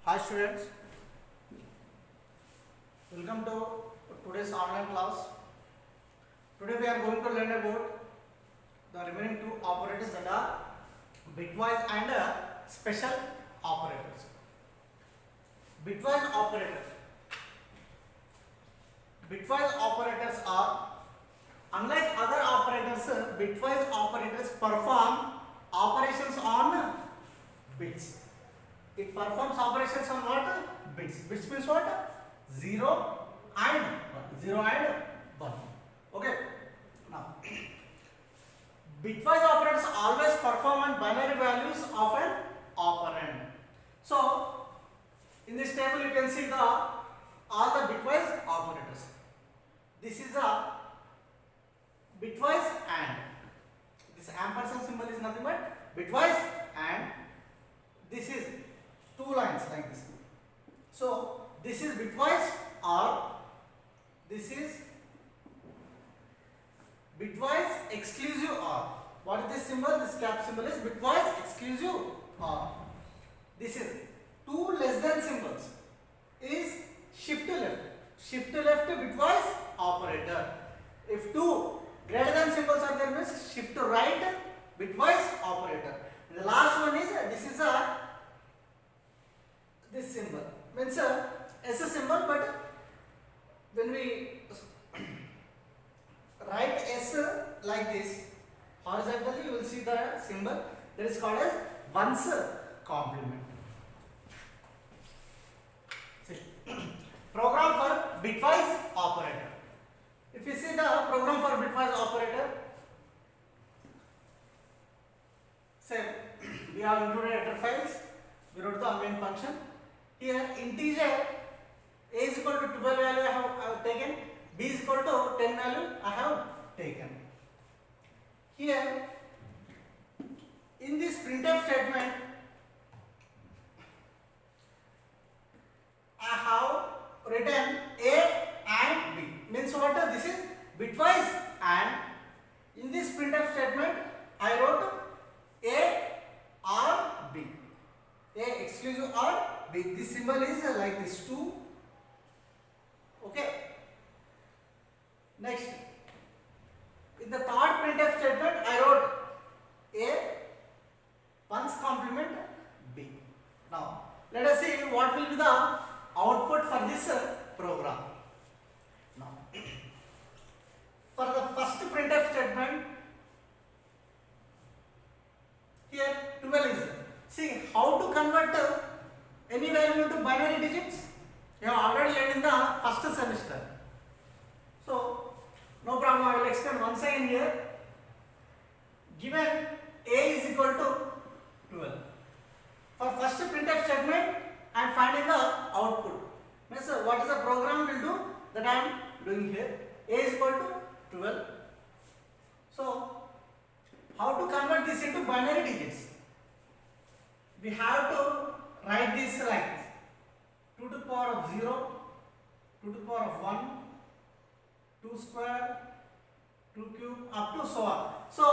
Hi students, welcome to today's online class. Today we are going to learn about the remaining two operators, that are bitwise and special operators. Bitwise operators. Bitwise operators are, unlike other operators, bitwise operators perform operations on bits. It performs operations on what? Bits. Bits means what? 0 and 1. 0 and 1. Okay. Now, bitwise operators always perform on binary values of an operand. So, in this table you can see all the bitwise operators. This is a bitwise and. This ampersand symbol is nothing but bitwise and. This is two lines like this. So this is bitwise or this is bitwise exclusive or. What is this symbol? This cap symbol is bitwise exclusive or. This is two less than symbols is shift left. Shift left bitwise operator. If two greater than symbols are there, means shift right bitwise operator. The last one is this symbol means S symbol, but when we write S like this horizontally, you will see the symbol that is called as ones complement. See, program for bitwise operator. If you see the program for bitwise operator, say we have included header files, we wrote the main function. Here integer a is equal to 12 value I have taken, b is equal to 10 value I have taken. Here in this printf statement I have written a and b, means what? This is bitwise and. In this printf statement I wrote a or b, a exclusive or b. This symbol is like this 2. Okay. Next, in the third printf statement I wrote a ones complement b. Now let us see what will be the output for this program. Now for the first printf statement, here 12 is there. See how to convert any value into binary digits. You have already learned in the first semester. So no problem, I will explain once again here. Given a is equal to 12. For first printf statement I am finding the output. Means what is the program will do, that I am doing here. A is equal to 12. So how to convert this into binary digits? We have to write this like 2 to the power of 0, 2 to the power of 1, 2 square, 2 cube, up to so on. So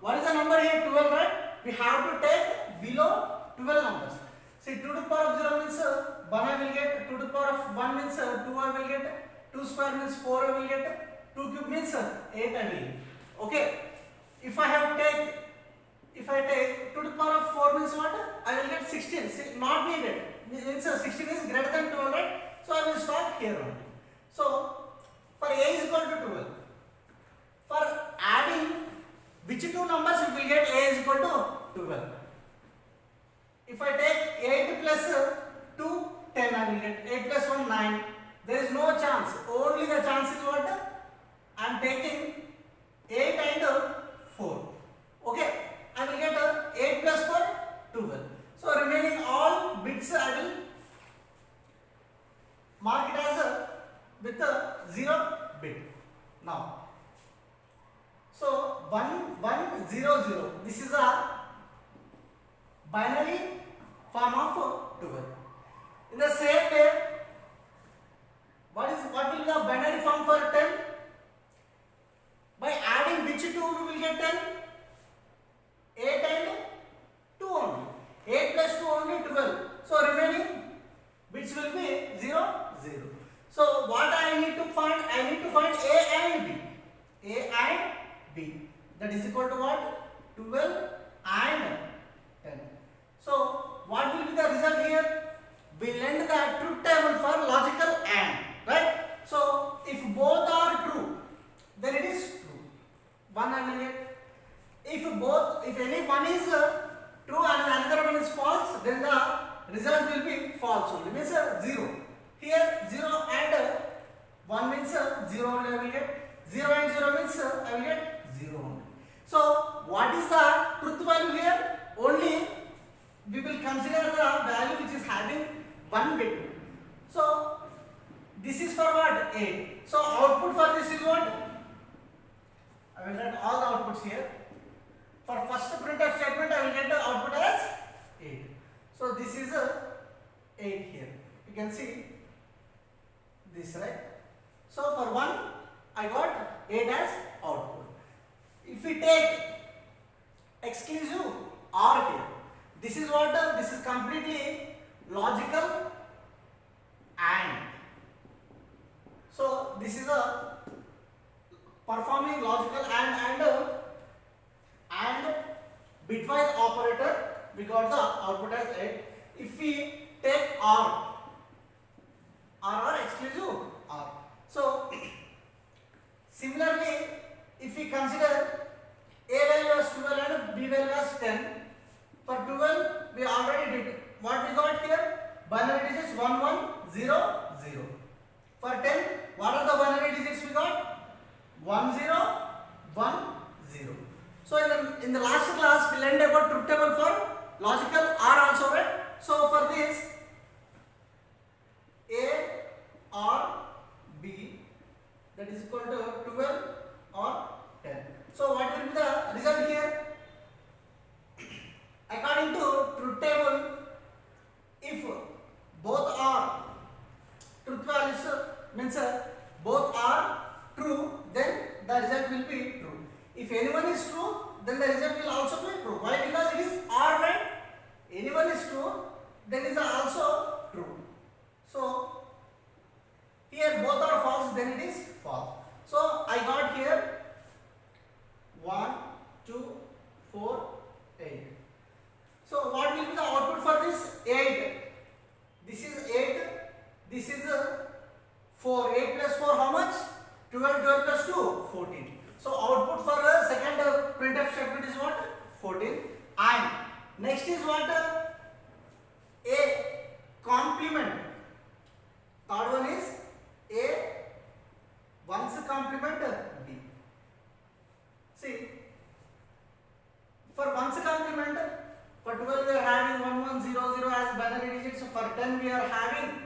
what is the number here? 12, right? We have to take below 12 numbers. See, 2 to the power of 0 means 1 I will get, 2 to the power of 1 means 2 I will get, 2 square means 4 I will get, 2 cube means 8 I will get. Okay. If I take 2 to the power of 4 means what? I will get 16. See, not needed. Means 16 is greater than 12, right? So I will stop here only. So for a is equal to 12. For adding which two numbers we will get a is equal to 12. If I take 8 plus 2, 10 I will get. 8 plus 1, 9. There is no chance. Only the chance is what? I am taking 8 and 4. Okay. I will get 8 plus 4, 12. So remaining all bits I will mark it as with a 0 bit. Now, so 1 1 0 0. This is a binary form of 12. In the same way, what will be the binary form for 10? By adding which two we will get 10? 8 and 2 only. 8 plus 2 only 12. So remaining find A and B. A and B. That is equal to what? 12 and 10. So what will be the result here? We learned the truth table for logical AND, right? So if both are true, then it is true. One I will get. If any one is true and another one is false, then the result will be false only. Means 0. Here 0 and 1 means 0 only I will get. 0 and 0 means I will get 0 only. So what is the truth value here? Only we will consider the value which is having 1 bit. So this is for what? 8. So output for this is what? I will write all the outputs here. For first printf statement I will get the output as 8. So this is 8 here. You can see this, right? So for 1 I got 8 as output. If we take exclusive OR here, this is what? This is completely logical AND. So this is a performing logical AND bitwise operator. We got the output as 8. If we take OR or exclusive OR. So similarly, if we consider A value as 12 and B value as 10, for 12 we already did. What we got here? Binary digits 1 1 0 0. For 10, what are the binary digits we got? 1 0 1 0. So in the last class we learned about truth table for logical OR also, right? So for this A or B, that is equal to 12 or 10. So what will be the result here? According to truth table, if both are truth values means both are true, then the result will be true. If anyone is true, then the result will also be true. Why? Because it is OR, right? Anyone is true, then is also true. So here both are false, then it is false. So I got here 1 2 4 8. So what will be the output for this? 8. This is 8. This is 4. 8 plus 4 how much? 12. 12 plus 2 14. So output for the second printf statement is what? 14. And next is what? A complement. Third one is A one's complement B. See, for one's complement, for 12 we are having 1 1 0 0 as binary digits. So for 10 we are having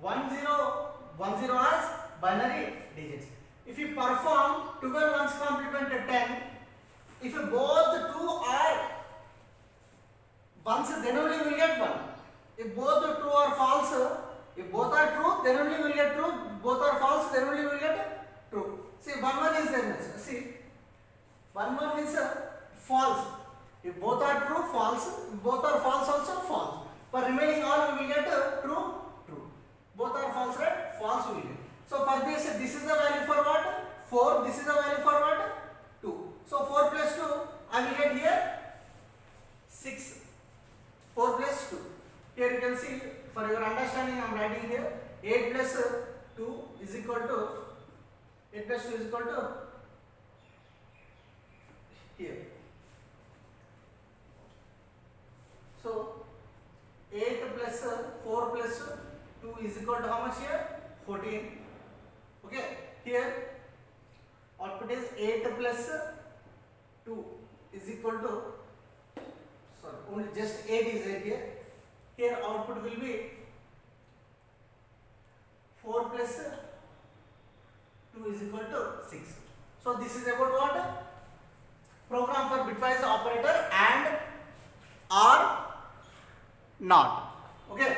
1 0 1 0 as binary digits. If you perform 12 ones complement 10, if both two are ones, then only we will get 1. If both true or false, if both are true, then only we will get true. Both are false, then only we will get true. See, 1 1 is there. See, 1 1 is false. If both are true, false. If both are false, also false. For remaining all, we will get true, true. Both are false, right? False we will get. So for this is the value for what? 4. This is the value for what? 2. So 4 plus 2, I will get here 6. 4 plus 2. Here you can see, for your understanding, I am writing here 8 plus 2 is equal to 8 plus 2 is equal to here. So 8 plus 4 plus 2 is equal to how much here? 14. Okay, here output is 8 plus 2 is equal to, sorry, only just 8 is right here. Here output will be 4 plus 2 is equal to 6. So this is about what? Program for bitwise operator and or not. Okay.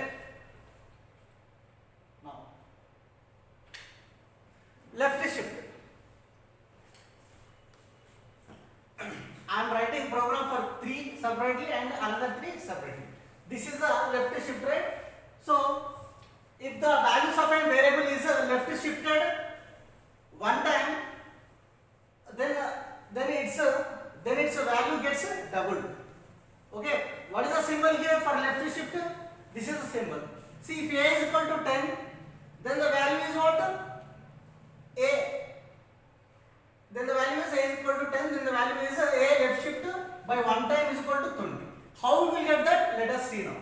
Left shift. I am writing program for 3 separately and another 3 separately. This is the left shift, right? So if the values of a variable is left shifted 1 symbol. See, if A is equal to 10, then the value is what? A. Then the value is A is equal to 10, then the value is A left shift by 1 time is equal to 20. How we will get that? Let us see now.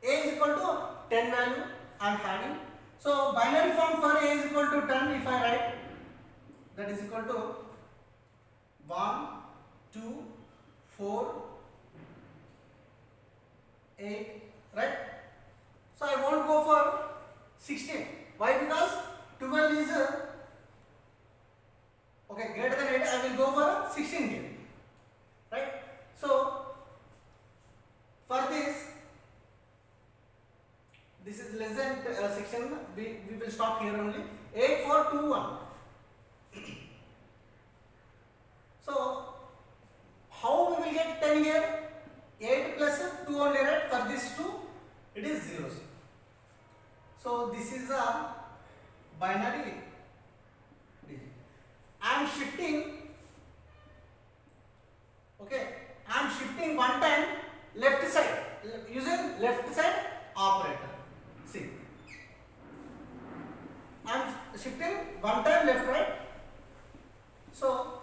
A is equal to 10 value I am having. So binary form for A is equal to 10, if I write, that is equal to 1, 2, 4, 8, right? So I won't go for 16. Why? Because 12 is okay, greater than 8, I will go for 16 here, right? So for this is less than 16, we will stop here only. 8, 4, 2, 1. So how we will get 10 here? 8 plus 2 only, right? For this 2, it is zeros. So this is a binary digit. I am shifting, okay, I am shifting one time left side using left side operator. See, I am shifting one time left, right? So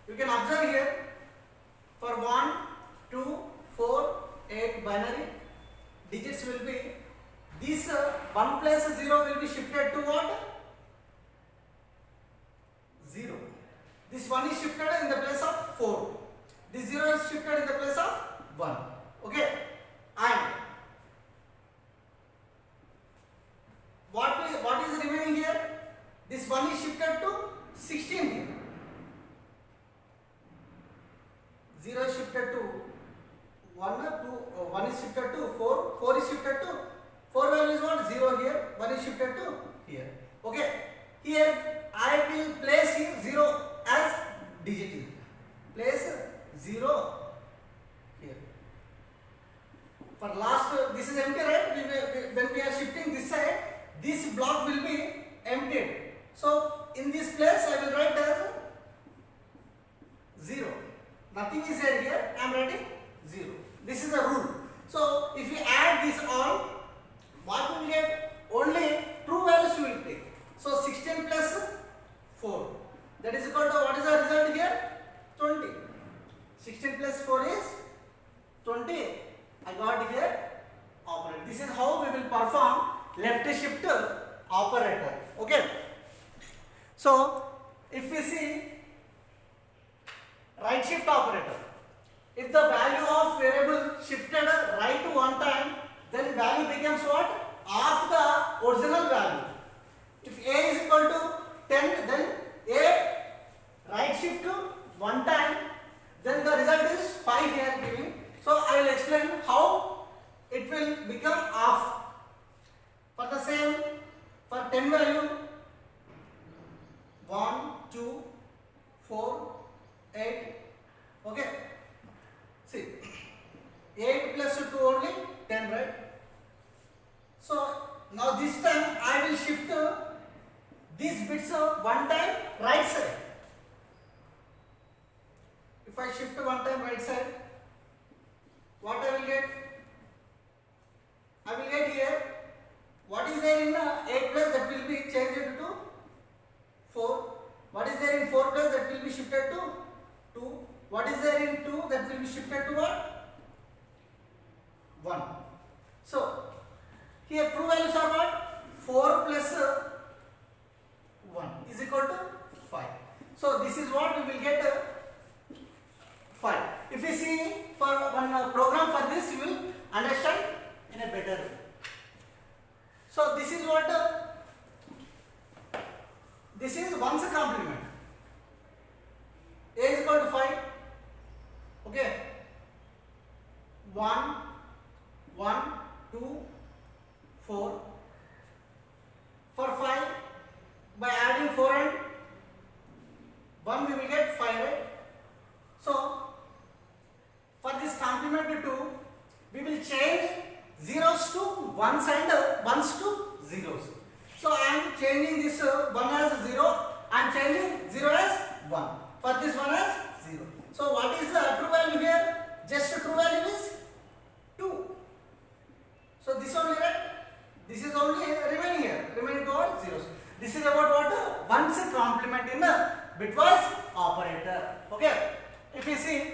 you can observe here for 1, 2, 4, 8 binary digits will be, this 1 plus 0 will be shifted to what? 0. This 1 is shifted in the place of 4. This 0 is shifted in the place of 1. Okay. And what is remaining here? This 1 is shifted to 16 here. 0 is shifted to 1, 1 is shifted to 4, 4 is shifted to 4 value is what? 0 here, 1 is shifted to here. Okay. Here I will place here 0 as digit here. Place 0 here. For last, this is empty, right? When we are shifting this side, this block will be emptied. So in this place I will write as 0. Nothing is there here, I am writing 0. This is the rule. So if we add this all, what we will get? Only true values we will take. So 16 plus 4, that is equal to, what is the result here? 20. 16 plus 4 is 20. I got here operator. This is how we will perform left shift operator. Okay. So if we see right shift operator, if the value of variable shifted right to one time, then value becomes what? Half the original value. If A is equal to 10, then A right shift to one time, then the result is 5 here giving. So I will explain how it will become half. For the same, for 10 value, 1, 2, 4, 8. Okay. See, 8 plus 2 only 10, right? So now this time I will shift these bits one time right side. If I shift one time right side, what I will get? I will get here, what is there in 8 plus, that will be changed to 4. What is there in 4 plus, that will be shifted to 2. What is there in 2, that will be shifted to what? 1. So here true values are what? 4 plus 1 is equal to 5. So this is what we will get 5. If we see for one program for this, you will understand in a better way. So this is what this is 1's complement. A is equal to 5. Okay. 1, 1, 2, 4. For 5, by adding 4 and 1, we will get 5, right? So for this complement 2, we will change zeros to ones and ones to zeros. So I am changing this 1 as 0, I am changing 0 as 1. For this 1 as 0. So what is the true value here? Just true value is 2. This is about what? One's complement in the bitwise operator. Okay. If you see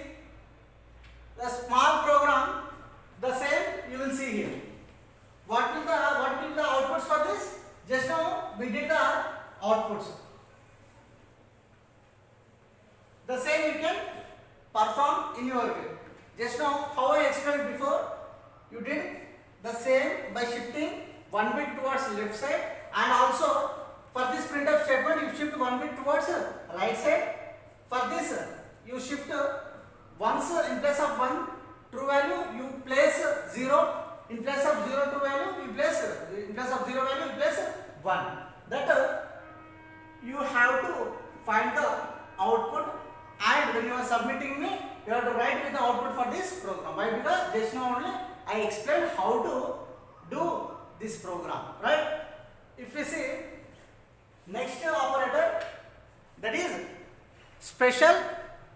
the small program, the same you will see here. What will the outputs for this? Just now we did the outputs. The same you can perform in your way. Just now how I explained before, you did the same by shifting one bit towards left side, and also for this printf statement you shift one bit towards right side. For this you shift once in place of 1 true value you place 0, in place of 0 true value you place, in place of 0 value you place 1. That you have to find the output, and when you are submitting me you have to write with the output for this program. Why? Because just now only I explained how to do this program, right? If we see next operator, that is special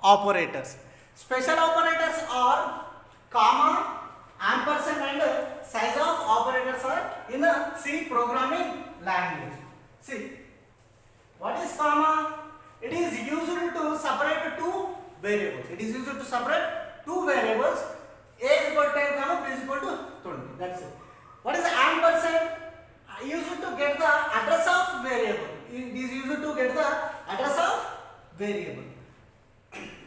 operators. Special operators are comma, ampersand and size of operators are in a C programming language. See, what is comma? It is used to separate two variables. It is used to separate two variables. A is equal to 10, comma, B is equal to 20. That's it. What is the ampersand? Used to get the address of variable. It is used to get the address of variable.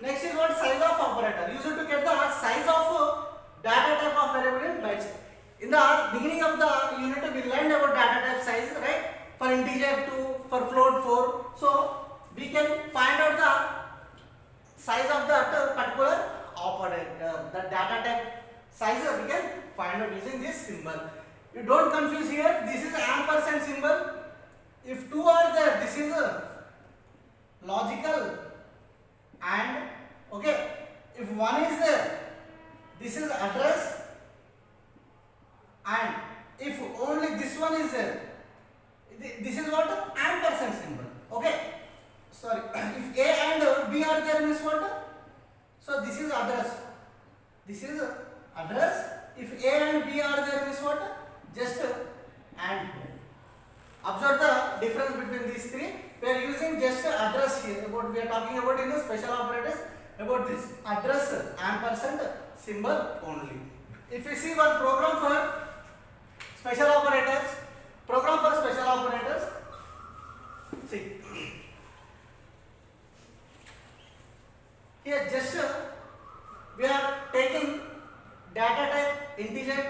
Next is what? Size of operator. Used to get the size of data type of variable in bytes. In the beginning of the unit, we learned about data type size, right? For integer 2, for float 4. So we can find out the size of that particular operator. The data type size we can find out using this symbol. You don't confuse here. This is ampersand symbol. If two are there, this is a logical and, okay. If one is there, this is address, and if only this one is there, this is what? Ampersand symbol. Okay. Sorry. If A and B are there, means what? So this is address. This is address. If A and B are there, means what? Just and. Observe the difference between these three. We are using just address here. We are talking about in the special operators about this address ampersand symbol only. If you see one program for special operators, see here just we are taking data type integer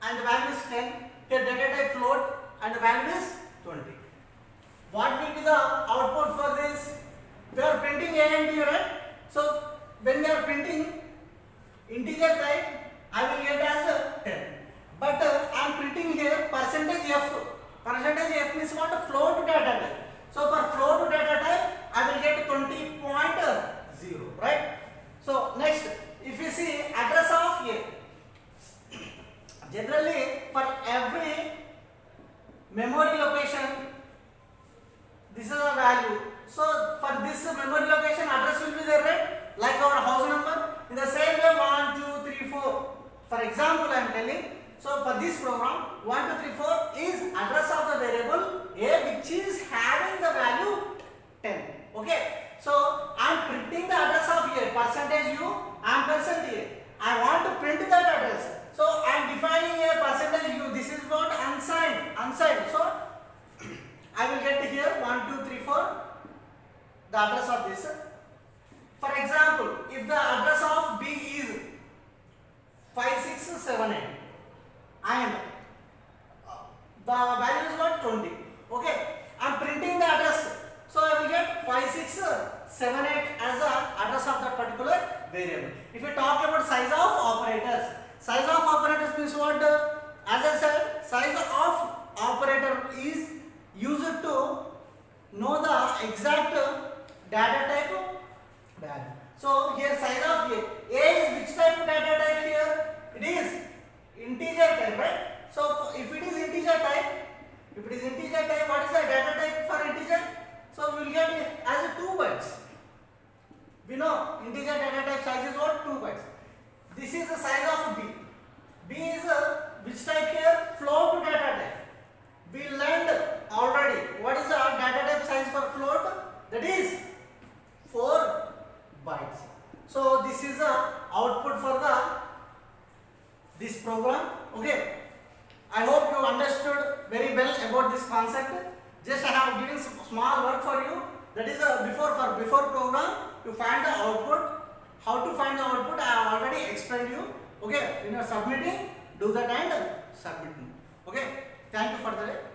and the value is 10. Here data type float and the value is 20. What will be the output for this? We are printing A and B, right? So when we are printing integer type, I will get as 10. But I am printing here percentage F. Percentage F means what? Float data type. So for float data type, I will get 20.0, right? So next, if you see address of A, generally for every memory location, this is a value. So for this memory location, address will be there, right? Like our house number. In the same way, 1, 2, 3, 4. For example, I am telling. So for this program, 1, 2, 3, 4 is address of the variable A, which is having the value 10. Okay. So I am printing the address of A, percentage U, ampersand A. I want to print that address. So I am defining a percentage U. This is what? Unsigned. So I will get here 1, 2, 3, 4 the address of this. For example, if the address of B is 5678 and the value is what? 20. Okay, I am printing the address. So I will get 5678 as the address of that particular variable. If you talk about size of operators means what? As I said, size of operator is used to know the exact data type value. So here size of A is which type of data type here? It is integer type, right? So if it is integer type, what is the data type for integer? So we will get it as 2 bytes. We know integer data type size is what? 2 bytes. This is the size of B. B is which type here? Float data type. We learned already output for the this program. Okay, I hope you understood very well about this concept. Just I have given some small work for you, that is before program you find the output. How to find the output I have already explained you. Okay, when you are submitting, do that and submit. Okay, thank you for the